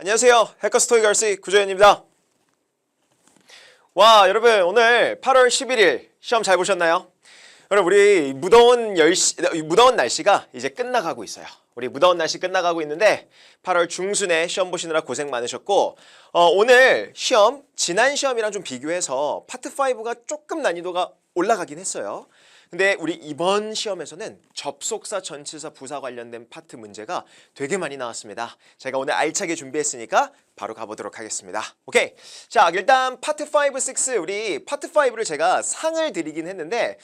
안녕하세요. 해커스토이 걸스 구조현입니다. 와, 여러분 오늘 8월 11일 시험 잘 보셨나요? 여러분 우리 무더운 날씨가 이제 끝나가고 있어요. 우리 무더운 날씨 끝나가고 있는데 8월 중순에 시험 보시느라 고생 많으셨고 오늘 시험 지난 시험이랑 좀 비교해서 파트 5가 조금 난이도가 올라가긴 했어요. 근데 우리 이번 시험에서는 접속사, 전치사, 부사 관련된 파트 문제가 되게 많이 나왔습니다. 제가 오늘 알차게 준비했으니까 바로 가보도록 하겠습니다. 오케이. 자, 일단 파트 5, 6 우리 파트 5를 제가 상을 드리긴 했는데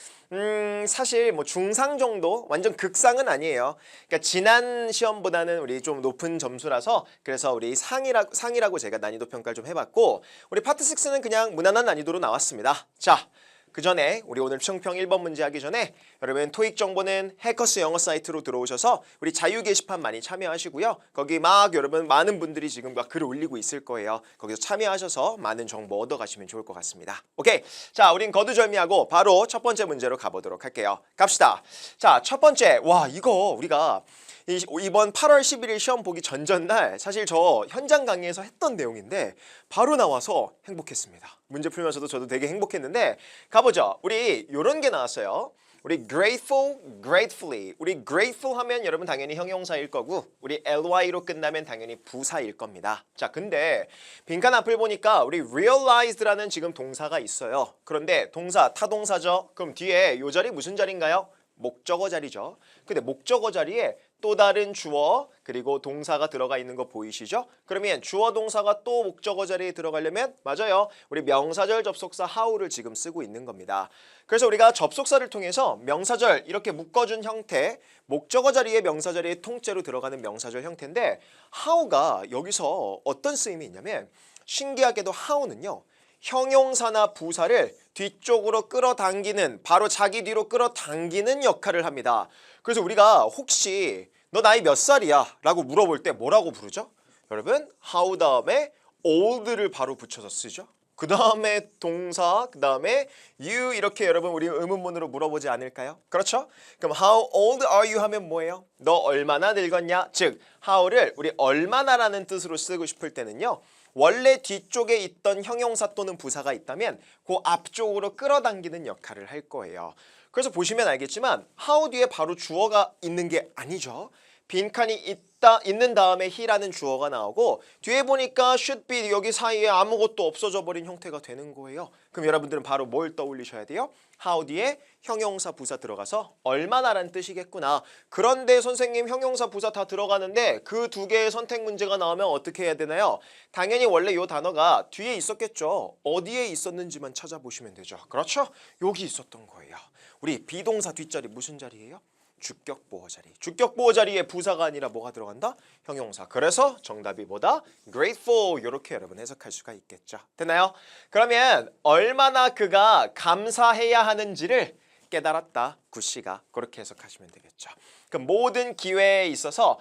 사실 뭐 중상 정도 완전 극상은 아니에요. 그러니까 지난 시험보다는 우리 좀 높은 점수라서 그래서 우리 상이라고 제가 난이도 평가를 좀 해봤고 우리 파트 6는 그냥 무난한 난이도로 나왔습니다. 자. 그 전에 우리 오늘 총평 1번 문제 하기 전에 여러분 토익 정보는 해커스 영어 사이트로 들어오셔서 우리 자유 게시판 많이 참여하시고요. 거기 막 여러분 많은 분들이 지금 막 글을 올리고 있을 거예요. 거기서 참여하셔서 많은 정보 얻어가시면 좋을 것 같습니다. 오케이. 자, 우린 거두절미하고 바로 첫 번째 문제로 가보도록 할게요. 갑시다. 자, 첫 번째. 와, 이거 우리가 이번 8월 11일 시험 보기 전날 사실 저 현장 강의에서 했던 내용인데 바로 나와서 행복했습니다. 문제 풀면서도 저도 되게 행복했는데 가보죠. 우리 요런 게 나왔어요. 우리 grateful, gratefully. 우리 grateful 하면 여러분 당연히 형용사일 거고 우리 ly로 끝나면 당연히 부사일 겁니다. 자, 근데 빈칸 앞을 보니까 우리 realized라는 지금 동사가 있어요. 그런데 동사, 타동사죠. 그럼 뒤에 요 자리 무슨 자리인가요? 목적어 자리죠. 근데 목적어 자리에 또 다른 주어 그리고 동사가 들어가 있는 거 보이시죠? 그러면 주어 동사가 또 목적어 자리에 들어가려면 맞아요. 우리 명사절 접속사 how를 지금 쓰고 있는 겁니다. 그래서 우리가 접속사를 통해서 명사절 이렇게 묶어준 형태 목적어 자리에 명사 자리에 통째로 들어가는 명사절 형태인데 how가 여기서 어떤 쓰임이 있냐면 신기하게도 how는요. 형용사나 부사를 뒤쪽으로 끌어당기는 바로 자기 뒤로 끌어당기는 역할을 합니다. 그래서 우리가 혹시 너 나이 몇 살이야? 라고 물어볼 때 뭐라고 부르죠? 여러분 how 다음에 old를 바로 붙여서 쓰죠. 그 다음에 동사, 그 다음에 you 이렇게 여러분 우리 의문문으로 물어보지 않을까요? 그렇죠? 그럼 how old are you 하면 뭐예요? 너 얼마나 늙었냐? 즉 how를 우리 얼마나라는 뜻으로 쓰고 싶을 때는요. 원래 뒤쪽에 있던 형용사 또는 부사가 있다면 그 앞쪽으로 끌어당기는 역할을 할 거예요. 그래서 보시면 알겠지만 how 뒤에 바로 주어가 있는 게 아니죠. 빈칸이 있는 다음에 he라는 주어가 나오고 뒤에 보니까 should be 여기 사이에 아무것도 없어져 버린 형태가 되는 거예요. 그럼 여러분들은 바로 뭘 떠올리셔야 돼요? how 뒤에 형용사 부사 들어가서 얼마나라는 뜻이겠구나. 그런데 선생님 형용사 부사 다 들어가는데 그 두 개의 선택 문제가 나오면 어떻게 해야 되나요? 당연히 원래 이 단어가 뒤에 있었겠죠. 어디에 있었는지만 찾아보시면 되죠. 그렇죠? 여기 있었던 거예요. 우리 비동사 뒷자리 무슨 자리예요? 주격보호 자리. 주격보호 자리에 부사가 아니라 뭐가 들어간다? 형용사. 그래서 정답이 뭐다? grateful 이렇게 여러분 해석할 수가 있겠죠. 됐나요? 그러면 얼마나 그가 감사해야 하는지를 깨달았다. 굿씨가 그렇게 해석하시면 되겠죠. 그 모든 기회에 있어서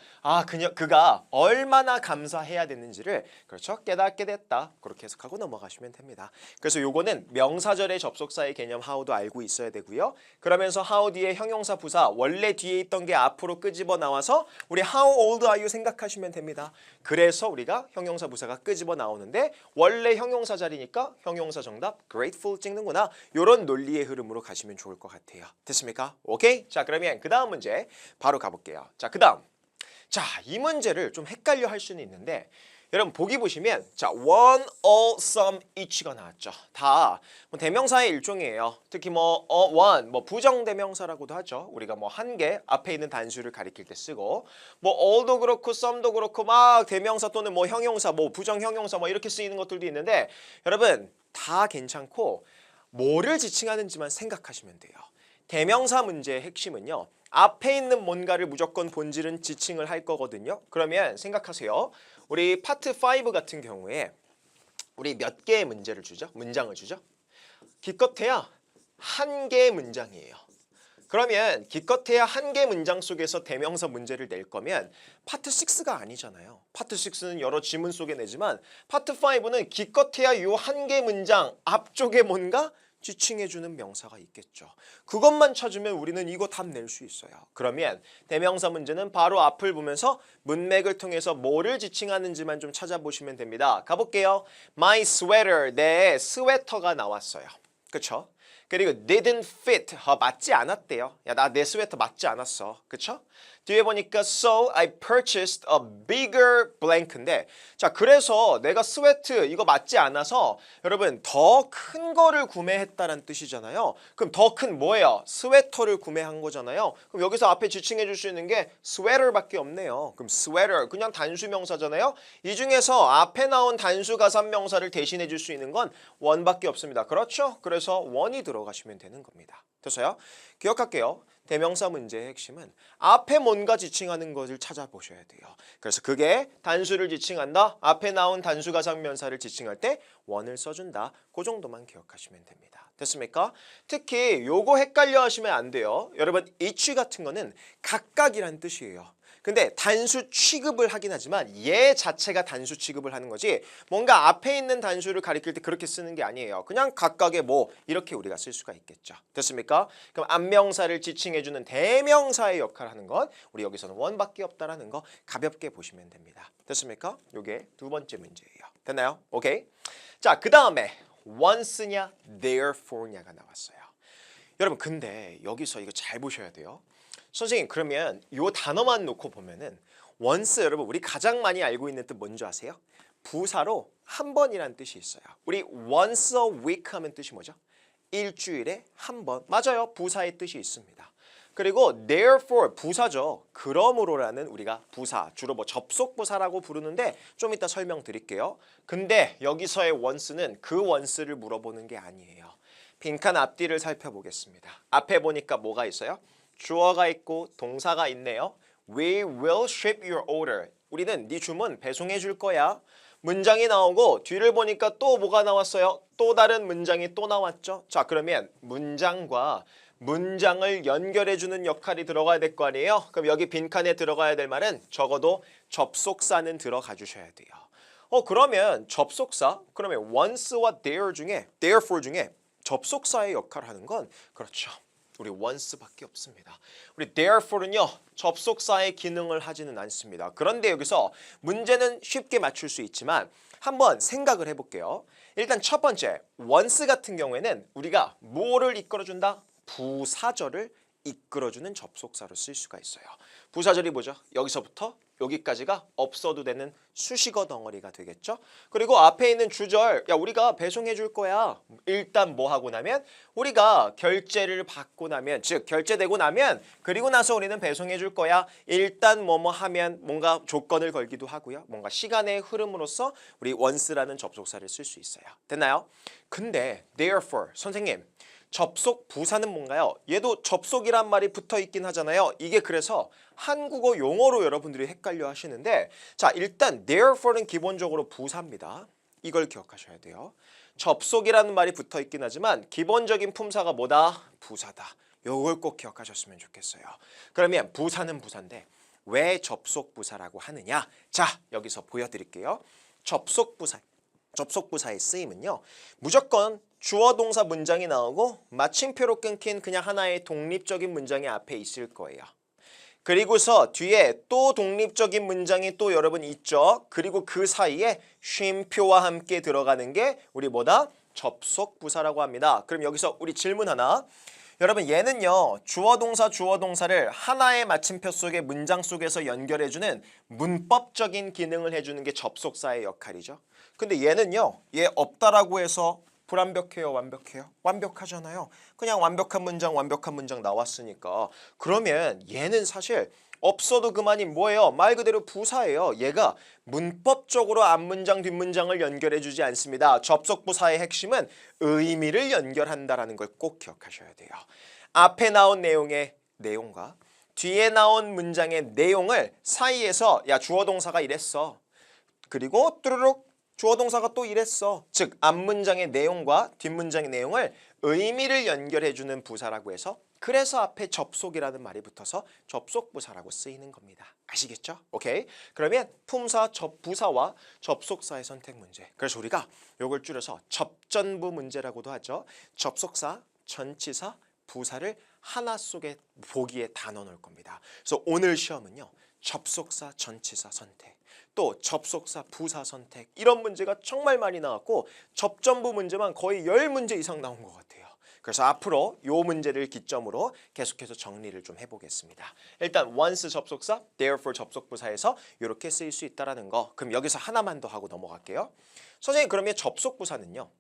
그가 얼마나 감사해야 되는지를 그렇죠 깨닫게 됐다. 그렇게 해석하고 넘어가시면 됩니다. 그래서 요거는 명사절의 접속사의 개념 how도 알고 있어야 되고요. 그러면서 how 뒤에 형용사 부사 원래 뒤에 있던 게 앞으로 끄집어 나와서 우리 how old are you 생각하시면 됩니다. 그래서 우리가 형용사 부사가 끄집어 나오는데 원래 형용사 자리니까 형용사 정답 grateful 찍는구나. 요런 논리의 흐름으로 가시면 좋을 것 같아요. 됐습니까? 오케이? 자, 그러면 그 다음 문제 바로 가볼게요. 자, 그 다음. 자, 이 문제를 좀 헷갈려 할 수는 있는데 여러분 보기 보시면 자, one, all, some, each가 나왔죠. 다 뭐 대명사의 일종이에요. 특히 뭐 one, 뭐 부정대명사라고도 하죠. 우리가 뭐 한 개 앞에 있는 단수를 가리킬 때 쓰고 뭐 all도 그렇고 some도 그렇고 막 대명사 또는 뭐 형용사, 뭐 부정형용사 뭐 이렇게 쓰이는 것들도 있는데 여러분 다 괜찮고 뭐를 지칭하는지만 생각하시면 돼요. 대명사 문제의 핵심은요. 앞에 있는 뭔가를 무조건 본질은 지칭을 할 거거든요. 그러면 생각하세요. 우리 파트 5 같은 경우에 우리 몇 개의 문제를 주죠? 문장을 주죠? 기껏해야 한 개의 문장이에요. 그러면 기껏해야 한 개 문장 속에서 대명사 문제를 낼 거면 파트 6가 아니잖아요. 파트 6는 여러 지문 속에 내지만 파트 5는 기껏해야 요 한 개 문장 앞쪽에 뭔가 지칭해주는 명사가 있겠죠. 그것만 찾으면 우리는 이거 답 낼 수 있어요. 그러면 대명사 문제는 바로 앞을 보면서 문맥을 통해서 뭐를 지칭하는지만 좀 찾아보시면 됩니다. 가볼게요. My sweater, 내 스웨터가 나왔어요. 그쵸? 그리고 didn't fit, 맞지 않았대요. 야, 나 내 스웨터 맞지 않았어. 그쵸? 뒤에 보니까 so I purchased a bigger blank인데 자 그래서 내가 스웨트 이거 맞지 않아서 여러분 더 큰 거를 구매했다는 뜻이잖아요. 그럼 더 큰 뭐예요? 스웨터를 구매한 거잖아요. 그럼 여기서 앞에 지칭해 줄 수 있는 게 sweater밖에 없네요. 그럼 sweater 그냥 단수 명사잖아요. 이 중에서 앞에 나온 단수 가산 명사를 대신해 줄 수 있는 건 one밖에 없습니다. 그렇죠? 그래서 one이 들어가시면 되는 겁니다. 됐어요? 기억할게요. 대명사 문제의 핵심은 앞에 뭔가 지칭하는 것을 찾아보셔야 돼요. 그래서 그게 단수를 지칭한다. 앞에 나온 단수 가상명사를 지칭할 때 one을 써준다. 그 정도만 기억하시면 됩니다. 됐습니까? 특히 요거 헷갈려 하시면 안 돼요. 여러분 each 같은 거는 각각이란 뜻이에요. 근데 단수 취급을 하긴 하지만 얘 자체가 단수 취급을 하는 거지 뭔가 앞에 있는 단수를 가리킬 때 그렇게 쓰는 게 아니에요. 그냥 각각의 뭐 이렇게 우리가 쓸 수가 있겠죠. 됐습니까? 그럼 앞명사를 지칭해주는 대명사의 역할을 하는 건 우리 여기서는 one밖에 없다라는 거 가볍게 보시면 됩니다. 됐습니까? 요게 두 번째 문제예요. 됐나요? 오케이. 자, 그 다음에 once냐 therefore냐가 나왔어요. 여러분 근데 여기서 이거 잘 보셔야 돼요. 선생님 그러면 요 단어만 놓고 보면은 once 여러분 우리 가장 많이 알고 있는 뜻 뭔지 아세요? 부사로 한 번이란 뜻이 있어요. 우리 once a week 하면 뜻이 뭐죠? 일주일에 한 번. 맞아요. 부사의 뜻이 있습니다. 그리고 therefore 부사죠. 그러므로라는 우리가 부사 주로 뭐 접속부사라고 부르는데 좀 이따 설명드릴게요. 근데 여기서의 once는 그 once를 물어보는 게 아니에요. 빈칸 앞뒤를 살펴보겠습니다. 앞에 보니까 뭐가 있어요? 주어가 있고 동사가 있네요. We will ship your order. 우리는 네 주문 배송해 줄 거야. 문장이 나오고 뒤를 보니까 또 뭐가 나왔어요? 또 다른 문장이 또 나왔죠. 자 그러면 문장과 문장을 연결해 주는 역할이 들어가야 될 거 아니에요? 그럼 여기 빈칸에 들어가야 될 말은 적어도 접속사는 들어가 주셔야 돼요. 그러면 접속사? 그러면 once와 therefore 중에 접속사의 역할을 하는 건 그렇죠. 우리 once밖에 없습니다. 우리 therefore는요. 접속사의 기능을 하지는 않습니다. 그런데 여기서 문제는 쉽게 맞출 수 있지만 한번 생각을 해볼게요. 일단 첫 번째 once 같은 경우에는 우리가 뭐를 이끌어준다? 부사절을 이끌어주는 접속사로 쓸 수가 있어요. 부사절이 뭐죠? 여기서부터 여기까지가 없어도 되는 수식어 덩어리가 되겠죠. 그리고 앞에 있는 주절 야 우리가 배송해 줄 거야. 일단 뭐 하고 나면 우리가 결제를 받고 나면 즉 결제되고 나면 그리고 나서 우리는 배송해 줄 거야. 일단 뭐뭐 하면 뭔가 조건을 걸기도 하고요. 뭔가 시간의 흐름으로써 우리 once라는 접속사를 쓸 수 있어요. 됐나요? 근데 therefore 선생님 접속 부사는 뭔가요? 얘도 접속이란 말이 붙어 있긴 하잖아요. 이게 그래서 한국어 용어로 여러분들이 헷갈려 하시는데 자 일단 therefore는 기본적으로 부사입니다. 이걸 기억하셔야 돼요. 접속이라는 말이 붙어 있긴 하지만 기본적인 품사가 뭐다? 부사다. 요걸 꼭 기억하셨으면 좋겠어요. 그러면 부사는 부사인데 왜 접속 부사라고 하느냐? 자 여기서 보여드릴게요. 접속부사의 쓰임은요. 무조건 주어 동사 문장이 나오고 마침표로 끊긴 그냥 하나의 독립적인 문장이 앞에 있을 거예요. 그리고서 뒤에 또 독립적인 문장이 또 여러분 있죠. 그리고 그 사이에 쉼표와 함께 들어가는 게 우리 뭐다? 접속부사라고 합니다. 그럼 여기서 우리 질문 하나. 여러분 얘는요. 주어 동사를 하나의 마침표 속의 문장 속에서 연결해주는 문법적인 기능을 해주는 게 접속사의 역할이죠. 근데 얘는요. 얘 없다라고 해서 불완벽해요? 완벽해요? 완벽하잖아요. 그냥 완벽한 문장 나왔으니까. 그러면 얘는 사실 없어도 그만이 뭐예요? 말 그대로 부사예요. 얘가 문법적으로 앞문장 뒷문장을 연결해주지 않습니다. 접속부사의 핵심은 의미를 연결한다라는 걸 꼭 기억하셔야 돼요. 앞에 나온 내용의 내용과 뒤에 나온 문장의 내용을 사이에서 야 주어 동사가 이랬어. 그리고 뚜루룩 주어 동사가 또 이랬어. 즉 앞문장의 내용과 뒷문장의 내용을 의미를 연결해주는 부사라고 해서 그래서 앞에 접속이라는 말이 붙어서 접속부사라고 쓰이는 겁니다. 아시겠죠? 오케이. 그러면 품사, 부사와 접속사의 선택 문제. 그래서 우리가 이걸 줄여서 접전부 문제라고도 하죠. 접속사, 전치사, 부사를 하나 속에 보기에 다 넣어놓을 겁니다. 그래서 오늘 시험은요. 접속사, 전치사 선택, 또 접속사, 부사 선택 이런 문제가 정말 많이 나왔고 접전부 문제만 거의 10문제 이상 나온 것 같아요. 그래서 앞으로 이 문제를 기점으로 계속해서 정리를 좀 해보겠습니다. 일단 once 접속사, therefore 접속부사에서 이렇게 쓰일 수 있다는 거. 그럼 여기서 하나만 더 하고 넘어갈게요. 선생님 그러면 접속부사는요?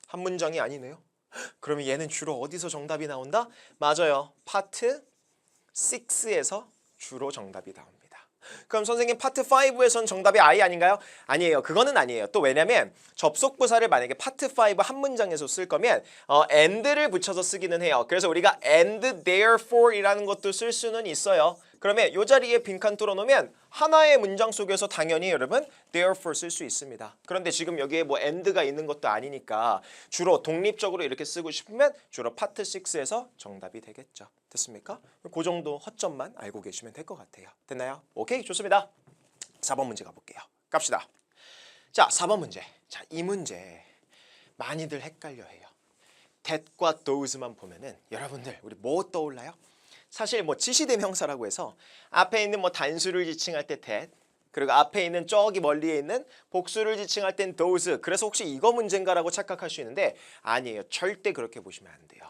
한 문장이 아니네요. 그러면 얘는 주로 어디서 정답이 나온다? 맞아요. 파트 6에서 주로 정답이 나옵니다. 그럼 선생님 파트 5에선 정답이 I 아닌가요? 아니에요. 그거는 아니에요. 또 왜냐면 접속부사를 만약에 파트 5 한 문장에서 쓸 거면 and를 붙여서 쓰기는 해요. 그래서 우리가 and therefore 이라는 것도 쓸 수는 있어요. 그러면 이 자리에 빈칸 뚫어놓으면 하나의 문장 속에서 당연히 여러분 therefore 쓸 수 있습니다. 그런데 지금 여기에 뭐 and가 있는 것도 아니니까 주로 독립적으로 이렇게 쓰고 싶으면 주로 파트 6에서 정답이 되겠죠. 됐습니까? 그 정도 허점만 알고 계시면 될 것 같아요. 됐나요? 오케이, 좋습니다. 4번 문제 가볼게요. 갑시다. 자, 4번 문제. 자, 이 문제 많이들 헷갈려 해요. that과 those만 보면은 여러분들 우리 뭐 떠올라요? 사실 뭐 지시대명사라고 해서 앞에 있는 뭐 단수를 지칭할 때 that, 그리고 앞에 있는 저기 멀리에 있는 복수를 지칭할 땐 those. 그래서 혹시 이거 문제인가라고 착각할 수 있는데 아니에요. 절대 그렇게 보시면 안 돼요.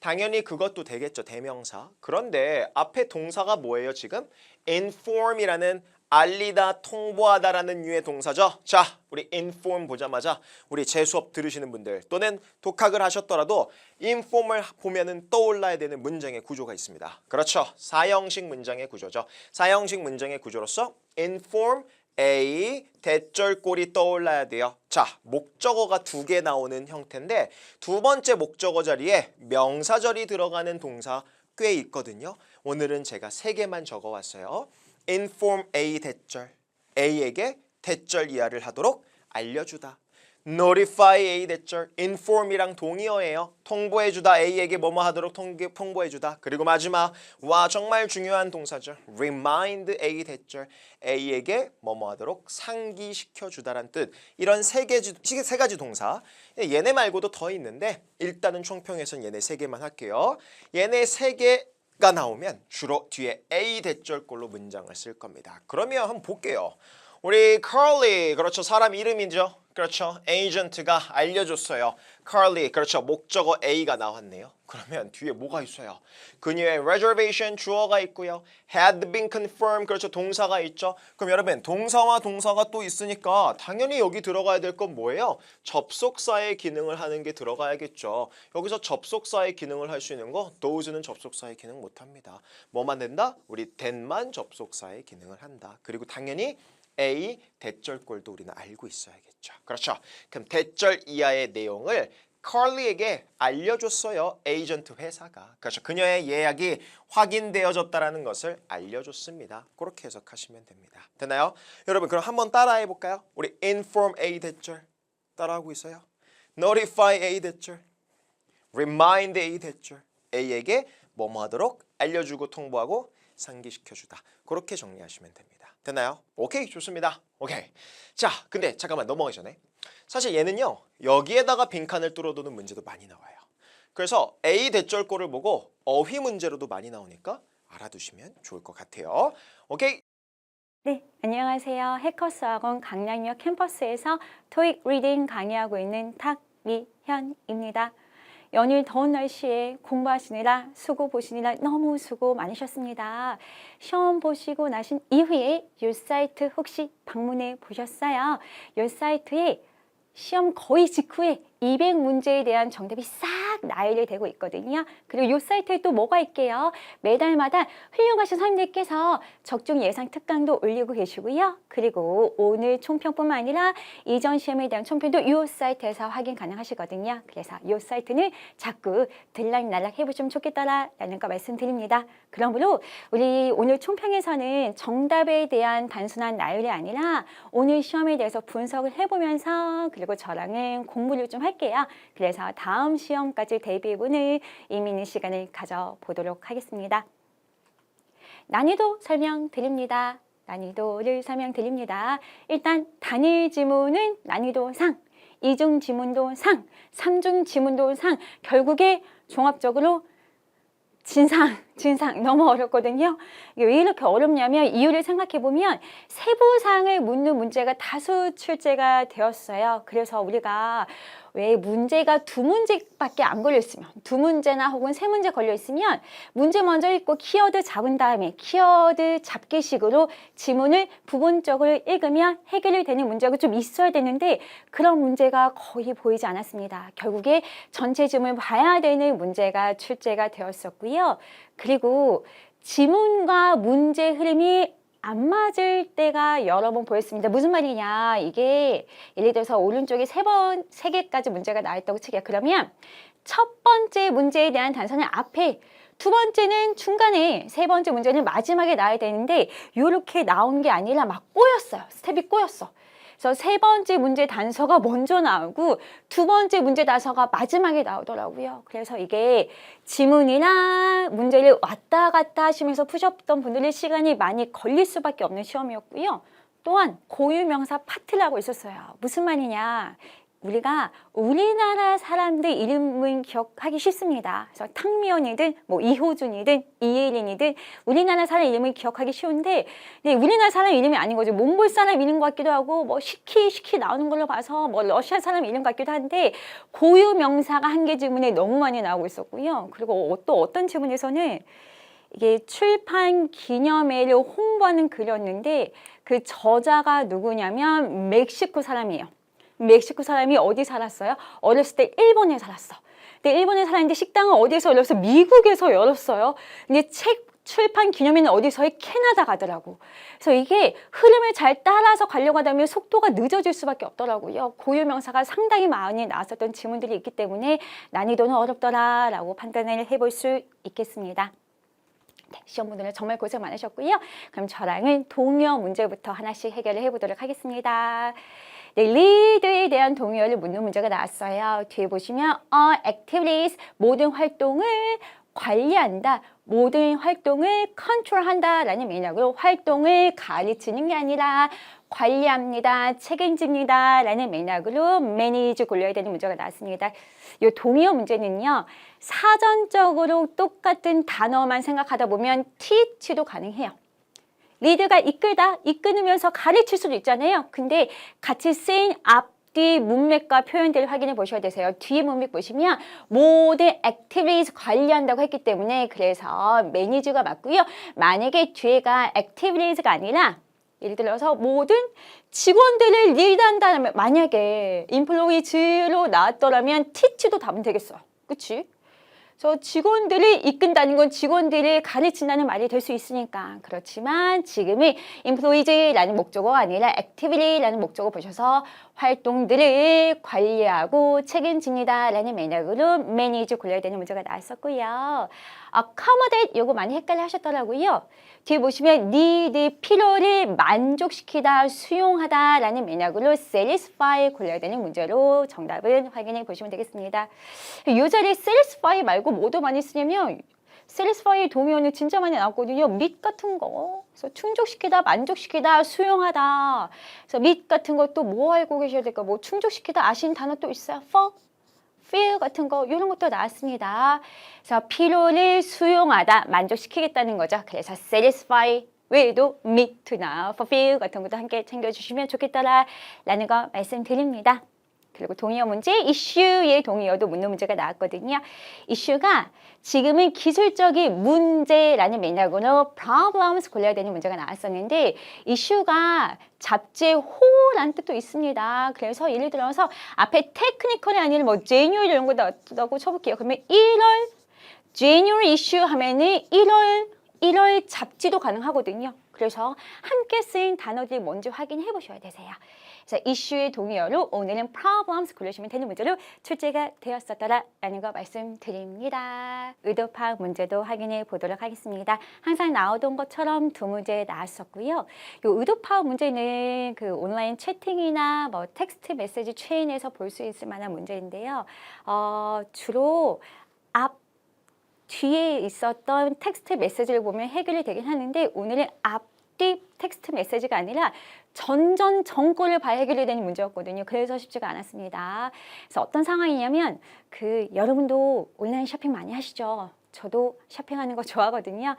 당연히 그것도 되겠죠. 대명사. 그런데 앞에 동사가 뭐예요 지금? inform이라는 알리다, 통보하다라는 류의 동사죠. 자, 우리 inform 보자마자 우리 제 수업 들으시는 분들 또는 독학을 하셨더라도 inform을 보면은 떠올라야 되는 문장의 구조가 있습니다. 그렇죠. 사형식 문장의 구조죠. 사형식 문장의 구조로서 inform A, 대절꼴이 떠올라야 돼요. 자, 목적어가 2개 나오는 형태인데 두 번째 목적어 자리에 명사절이 들어가는 동사 꽤 있거든요. 오늘은 제가 3개만 적어왔어요. inform A 대절, A에게 대절 이하를 하도록 알려주다. notify A 대절, inform이랑 동의어예요. 통보해주다, A에게 뭐뭐 하도록 통보해주다. 그리고 마지막, 와 정말 중요한 동사죠. remind A 대절, A에게 뭐뭐 하도록 상기시켜주다란 뜻. 이런 세 가지 동사. 얘네 말고도 더 있는데 일단은 총평에서는 얘네 3개만 할게요. 얘네 3개가 나오면 주로 뒤에 A 대절꼴로 문장을 쓸 겁니다. 그러면 한번 볼게요. 우리 Carly, 그렇죠. 사람 이름이죠. 그렇죠. 에이전트가 알려줬어요. Carly, 그렇죠. 목적어 A가 나왔네요. 그러면 뒤에 뭐가 있어요? 그녀의 reservation 주어가 있고요. had been confirmed, 그렇죠. 동사가 있죠. 그럼 여러분 동사와 동사가 또 있으니까 당연히 여기 들어가야 될 건 뭐예요? 접속사의 기능을 하는 게 들어가야겠죠. 여기서 접속사의 기능을 할 수 있는 거 those는 접속사의 기능 못합니다. 뭐만 된다? 우리 then만 접속사의 기능을 한다. 그리고 당연히 A 대절꼴도 우리는 알고 있어야겠죠. 그렇죠. 그럼 대절 이하의 내용을 Carly에게 알려줬어요. 에이전트 회사가. 그렇죠. 그녀의 예약이 확인되어졌다는 것을 알려줬습니다. 그렇게 해석하시면 됩니다. 됐나요? 여러분 그럼 한번 따라해 볼까요? 우리 inform A 대절 따라하고 있어요. notify A 대절, remind A 대절, A에게 뭐뭐 하도록 알려주고 통보하고 상기시켜주다. 그렇게 정리하시면 됩니다. 됐나요? 오케이, 좋습니다. 오케이. 자, 근데 잠깐만 넘어가기 전에 사실 얘는요 여기에다가 빈칸을 뚫어두는 문제도 많이 나와요. 그래서 A 대절꼴을 보고 어휘 문제로도 많이 나오니까 알아두시면 좋을 것 같아요. 오케이. 네, 안녕하세요. 해커스 학원 강남역 캠퍼스에서 토익 리딩 강의하고 있는 탁미현입니다. 연일 더운 날씨에 공부하시느라 수고 보시느라 너무 수고 많으셨습니다. 시험 보시고 나신 이후에 이 사이트 혹시 방문해 보셨어요? 이 사이트에 시험 거의 직후에 200문제에 대한 정답이 싹 나열이 되고 있거든요. 그리고 이 사이트에 또 뭐가 있게요? 매달마다 훌륭하신 선생님들께서 적중 예상 특강도 올리고 계시고요. 그리고 오늘 총평뿐만 아니라 이전 시험에 대한 총평도 이 사이트에서 확인 가능하시거든요. 그래서 이 사이트는 자꾸 들락날락 해보시면 좋겠다라는 거 말씀드립니다. 그러므로 우리 오늘 총평에서는 정답에 대한 단순한 나열이 아니라 오늘 시험에 대해서 분석을 해보면서 그리고 저랑은 공부를 좀 할 할게요. 그래서 다음 시험까지 대비해보는 의미 있는 시간을 가져보도록 하겠습니다. 난이도 설명드립니다. 난이도를 설명드립니다. 일단 단일 지문은 난이도 상, 이중 지문도 상, 삼중 지문도 상, 결국에 종합적으로 진상 너무 어렵거든요. 이게 왜 이렇게 어렵냐면 이유를 생각해보면 세부사항을 묻는 문제가 다수 출제가 되었어요. 그래서 우리가 왜 문제가 두 문제밖에 안 걸려있으면, 두 문제나 혹은 세 문제 걸려있으면 문제 먼저 읽고 키워드 잡은 다음에 키워드 잡기식으로 지문을 부분적으로 읽으면 해결이 되는 문제가 좀 있어야 되는데 그런 문제가 거의 보이지 않았습니다. 결국에 전체 지문을 봐야 되는 문제가 출제가 되었었고요. 그리고 지문과 문제 흐름이 안 맞을 때가 여러 번 보였습니다. 무슨 말이냐, 이게 예를 들어서 오른쪽에 세 개까지 문제가 나와있다고 치게요. 그러면 첫 번째 문제에 대한 단서는 앞에, 두 번째는 중간에, 세 번째 문제는 마지막에 나와야 되는데 이렇게 나온 게 아니라 막 꼬였어요. 스텝이 꼬였어. 그래서 세 번째 문제 단서가 먼저 나오고 두 번째 문제 단서가 마지막에 나오더라고요. 그래서 이게 지문이나 문제를 왔다 갔다 하시면서 푸셨던 분들의 시간이 많이 걸릴 수밖에 없는 시험이었고요. 또한 고유명사 파트라고 있었어요. 무슨 말이냐. 우리가 우리나라 사람들 이름은 기억하기 쉽습니다. 그래서 탕미연이든 뭐 이호준이든 이예린이든 우리나라 사람 이름을 기억하기 쉬운데 근데 우리나라 사람 이름이 아닌 거죠. 몽골 사람 이름 같기도 하고 뭐 시키 나오는 걸로 봐서 뭐 러시아 사람 이름 같기도 한데 고유 명사가 한 개 지문에 너무 많이 나오고 있었고요. 그리고 또 어떤 지문에서는 이게 출판 기념회를 홍보하는 글이었는데 그 저자가 누구냐면 멕시코 사람이에요. 멕시코 사람이 어디 살았어요? 어렸을 때 일본에 살았어. 근데 일본에 살았는데 식당은 어디에서 열었어? 미국에서 열었어요. 근데 책 출판 기념회는 어디서 해? 캐나다 가더라고. 그래서 이게 흐름을 잘 따라서 가려고 하다 보면 속도가 늦어질 수밖에 없더라고요. 고유명사가 상당히 많이 나왔었던 지문들이 있기 때문에 난이도는 어렵더라라고 판단을 해볼 수 있겠습니다. 네, 시험분들은 정말 고생 많으셨고요. 그럼 저랑은 동요 문제부터 하나씩 해결을 해보도록 하겠습니다. 네, 리드에 대한 동요를 묻는 문제가 나왔어요. 뒤에 보시면 activities, 모든 활동을 관리한다, 모든 활동을 컨트롤한다 라는 맥락으로 활동을 가르치는 게 아니라 관리합니다, 책임집니다 라는 맥락으로 manage 굴려야 되는 문제가 나왔습니다. 이 동요 문제는요, 사전적으로 똑같은 단어만 생각하다 보면 teach도 가능해요. 리드가 이끌다, 이끌면서 가르칠 수도 있잖아요. 근데 같이 쓰인 앞뒤 문맥과 표현들을 확인해 보셔야 되세요. 뒤에 문맥 보시면 모든 activities 관리한다고 했기 때문에 그래서 manage가 맞고요. 만약에 뒤에가 activities가 아니라 예를 들어서 모든 직원들을 리드한다면 만약에 employees로 나왔더라면 teach도 답은 되겠어요. 그치? 저 직원들을 이끈다는 건 직원들을 가르친다는 말이 될 수 있으니까. 그렇지만 지금은 employees라는 목적어가 아니라 activity라는 목적어 보셔서 활동들을 관리하고 책임집니다 라는 맥락으로 manage 굴려야 되는 문제가 나왔었고요. accommodate 요거 많이 헷갈려 하셨더라고요. 뒤에 보시면 need 필요를 만족시키다, 수용하다 라는 맥락으로 satisfy 굴려야 되는 문제로 정답은 확인해 보시면 되겠습니다. 이 자리에 satisfy 말고 뭐도 많이 쓰냐면 satisfy 동요는 진짜 많이 나왔거든요. meet 같은 거. 그래서 충족시키다, 만족시키다, 수용하다. 그래서 meet 같은 것도 뭐 알고 계셔야 될까? 뭐 충족시키다 아시는 단어 또 있어요. feel 같은 거 이런 것도 나왔습니다. 그래서 필요를 수용하다, 만족시키겠다는 거죠. 그래서 satisfy 외에도 meet나 fulfill 같은 것도 함께 챙겨주시면 좋겠다라는 거 말씀드립니다. 그리고 동의어 문제, issue의 동의어도 묻는 문제가 나왔거든요. issue가 지금은 기술적인 문제라는 맥락으로 problems 골라야 되는 문제가 나왔었는데 issue가 잡재호라는 뜻도 있습니다. 그래서 예를 들어서 앞에 technical이 아니라 뭐 genuine 이런 거 나왔다고 쳐볼게요. 그러면 1월 genuine issue 하면은 1월 잡지도 가능하거든요. 그래서 함께 쓰인 단어들이 뭔지 확인해 보셔야 되세요. 그래서 이슈의 동의어로 오늘은 problems 고르시면 되는 문제로 출제가 되었었더라라는 거 말씀드립니다. 의도 파악 문제도 확인해 보도록 하겠습니다. 항상 나오던 것처럼 두 문제 나왔었고요. 요 의도 파악 문제는 그 온라인 채팅이나 뭐 텍스트 메시지 체인에서 볼 수 있을 만한 문제인데요. 주로 뒤에 있었던 텍스트 메시지를 보면 해결이 되긴 하는데 오늘은 앞뒤 텍스트 메시지가 아니라 전 거를 봐야 해결이 되는 문제였거든요. 그래서 쉽지가 않았습니다. 그래서 어떤 상황이냐면 여러분도 온라인 쇼핑 많이 하시죠? 저도 쇼핑하는 거 좋아하거든요.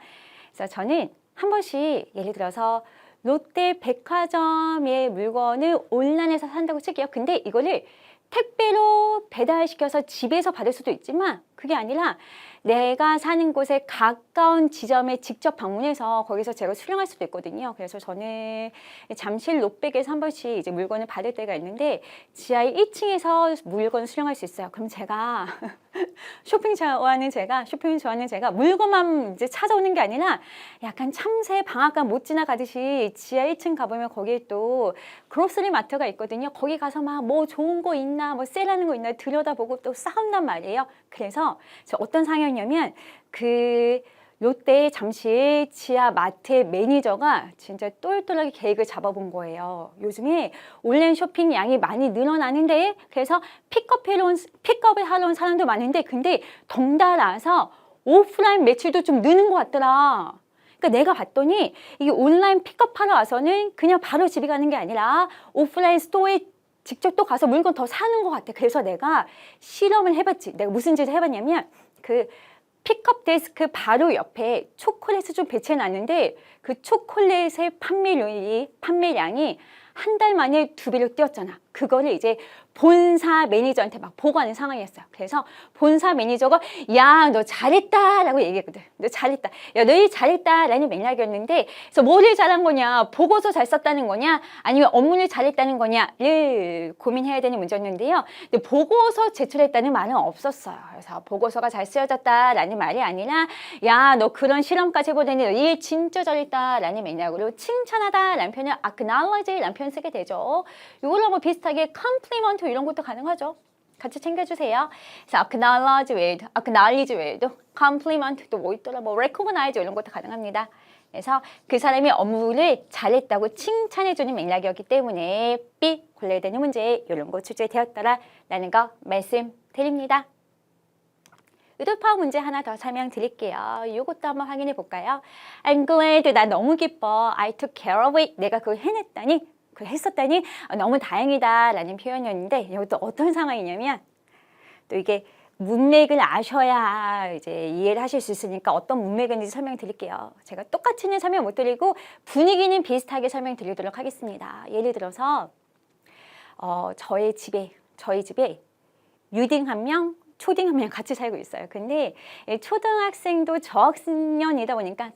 그래서 저는 한 번씩 예를 들어서 롯데 백화점의 물건을 온라인에서 산다고 칠게요. 근데 이거를 택배로 배달시켜서 집에서 받을 수도 있지만 그게 아니라 내가 사는 곳에 가까운 지점에 직접 방문해서 거기서 제가 수령할 수도 있거든요. 그래서 저는 잠실 롯백에서 한 번씩 이제 물건을 받을 때가 있는데 지하 1층에서 물건을 수령할 수 있어요. 그럼 제가 쇼핑 좋아하는 제가 물건만 이제 찾아오는 게 아니라 약간 참새 방앗간 못 지나가듯이 지하 1층 가보면 거기에 또 그로서리 마트가 있거든요. 거기 가서 막 뭐 좋은 거 있나 뭐 세일하는 거 있나 들여다보고 또 싸운단 말이에요. 그래서 어떤 상황이냐면 롯데 잠실 지하 마트의 매니저가 진짜 똘똘하게 계획을 잡아본 거예요. 요즘에 온라인 쇼핑 양이 많이 늘어나는데 그래서 픽업을 하러 온 사람도 많은데 근데 덩달아서 오프라인 매출도 좀 느는 것 같더라. 그러니까 내가 봤더니 이게 온라인 픽업하러 와서는 그냥 바로 집에 가는 게 아니라 오프라인 스토어에 직접 또 가서 물건 더 사는 것 같아. 그래서 내가 실험을 해봤지. 내가 무슨 짓을 해봤냐면 픽업 데스크 바로 옆에 초콜릿을 좀 배치해놨는데 그 초콜릿의 판매량이 한 달 만에 2배로 뛰었잖아. 그거를 이제 본사 매니저한테 막 보고하는 상황이었어요. 그래서 본사 매니저가 야, 너 잘했다 라고 얘기했거든. 너 잘했다. 야, 너 일 잘했다 라는 맥락이었는데 그래서 뭐를 잘한 거냐, 보고서 잘 썼다는 거냐 아니면 업무를 잘했다는 거냐를 고민해야 되는 문제였는데요. 근데 보고서 제출했다는 말은 없었어요. 그래서 보고서가 잘 쓰여졌다 라는 말이 아니라 야, 너 그런 실험까지 해보더니 너 일 진짜 잘했다 라는 맥락으로 칭찬하다 라는 표현을 acknowledge 라는 표현 쓰게 되죠. 이걸로 뭐 비슷하게 compliment 이런 것도 가능하죠. 같이 챙겨주세요. 그래서 acknowledge 외에도 compliment 또 뭐 있더라, 뭐 recognize 이런 것도 가능합니다. 그래서 그 사람이 업무를 잘했다고 칭찬해주는 맥락이었기 때문에 B 골라야 되는 문제 이런 거 출제되었더라라는 거 말씀드립니다. 의도 파악 문제 하나 더 설명드릴게요. 이것도 한번 확인해 볼까요? I'm glad, 나 너무 기뻐. I took care of it, 내가 그걸 해냈다니, 그걸 했었다니 너무 다행이다 라는 표현이었는데 이것도 어떤 상황이냐면 또 이게 문맥을 아셔야 이제 이해를 하실 수 있으니까 어떤 문맥인지 설명드릴게요. 제가 똑같이는 설명 못 드리고 분위기는 비슷하게 설명드리도록 하겠습니다. 예를 들어서 저희 집에 유딩 한 명, 초딩 한 명 같이 살고 있어요. 근데 초등학생도 저학년이다 보니까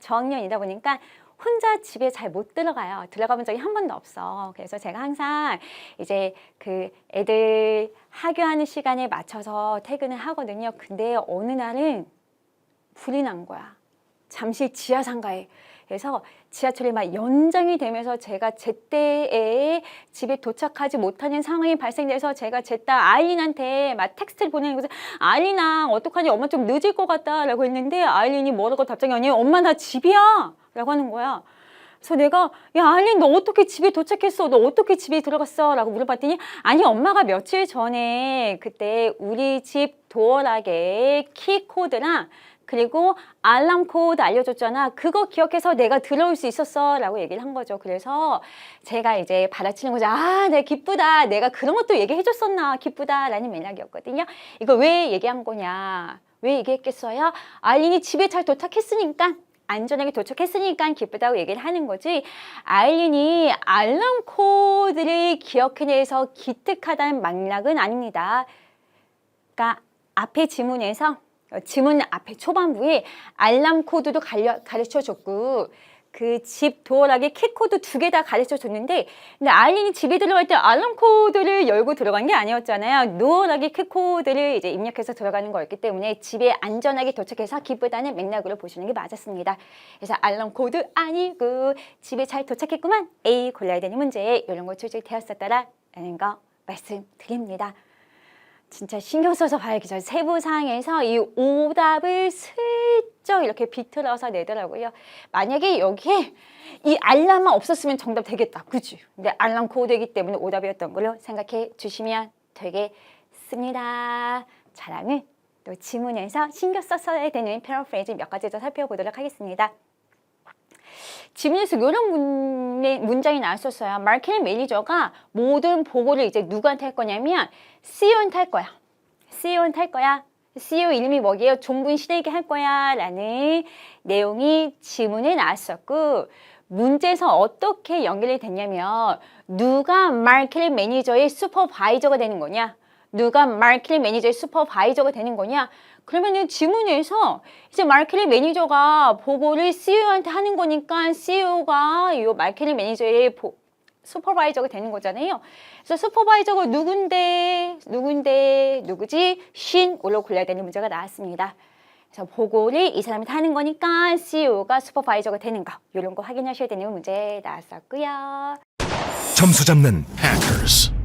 혼자 집에 잘 못 들어가요. 들어가본 적이 한 번도 없어. 그래서 제가 항상 이제 애들 하교하는 시간에 맞춰서 퇴근을 하거든요. 근데 어느 날은 불이 난 거야. 잠실 지하상가에. 그래서 지하철이 막 연장이 되면서 제가 제때에 집에 도착하지 못하는 상황이 발생돼서 제가 제 딸 아일린한테 막 텍스트를 보내는 거죠. 아일린아, 어떡하니? 엄마 좀 늦을 것 같다 라고 했는데 아일린이 뭐라고 답장이 오니 엄마 나 집이야 라고 하는 거야. 그래서 내가 야 아일린 너 어떻게 집에 도착했어? 너 어떻게 집에 들어갔어? 라고 물어봤더니 아니 엄마가 며칠 전에 그때 우리 집 도어락에 키코드랑 그리고 알람 코드 알려줬잖아. 그거 기억해서 내가 들어올 수 있었어 라고 얘기를 한 거죠. 그래서 제가 이제 받아치는 거죠. 아, 네, 기쁘다. 내가 그런 것도 얘기해줬었나. 기쁘다 라는 맥락이었거든요. 이거 왜 얘기한 거냐. 왜 얘기했겠어요? 아일린이 집에 잘 도착했으니까 안전하게 도착했으니까 기쁘다고 얘기를 하는 거지 아일린이 알람 코드를 기억해내서 기특하다는 맥락은 아닙니다. 그러니까 앞에 지문 앞에 초반부에 알람 코드도 가르쳐줬고 그 집 도어락에 키코드 2개 다 가르쳐 줬는데 근데 아일린이 집에 들어갈 때 알람 코드를 열고 들어간 게 아니었잖아요. 도어락에 키코드를 이제 입력해서 들어가는 거였기 때문에 집에 안전하게 도착해서 기쁘다는 맥락으로 보시는 게 맞았습니다. 그래서 알람 코드 아니고 집에 잘 도착했구만. A 골라야 되는 문제에 이런 거 출제되었었다라는 거 말씀드립니다. 진짜 신경 써서 봐야겠죠. 세부사항에서 이 오답을 슬쩍 이렇게 비틀어서 내더라고요. 만약에 여기에 이 알람만 없었으면 정답 되겠다. 그치? 근데 알람 코드이기 때문에 오답이었던 걸로 생각해 주시면 되겠습니다. 자랑은 또 지문에서 신경 써야 되는 패러프레이즈 몇 가지 더 살펴보도록 하겠습니다. 지문에서 이런 문장이 나왔었어요. 마케팅 매니저가 모든 보고를 이제 누구한테 할 거냐면 CEO한테 할 거야. CEO한테 할 거야. CEO 이름이 뭐게요? 종분 실에게 할 거야 라는 내용이 지문에 나왔었고 문제에서 어떻게 연결이 됐냐면 누가 마케팅 매니저의 슈퍼바이저가 되는 거냐? 누가 마케팅 매니저의 슈퍼바이저가 되는 거냐? 그러면은 지문에서 이제 마케팅 매니저가 보고를 CEO한테 하는 거니까 CEO가 이 마케팅 매니저의 슈퍼바이저가 되는 거잖아요. 그래서 슈퍼바이저가 누구지? 쉰으로 골라야 되는 문제가 나왔습니다. 그래서 보고를 이 사람이 하는 거니까 CEO가 슈퍼바이저가 되는 거 이런 거 확인하셔야 되는 문제 나왔었고요. 점수 잡는 Hackers.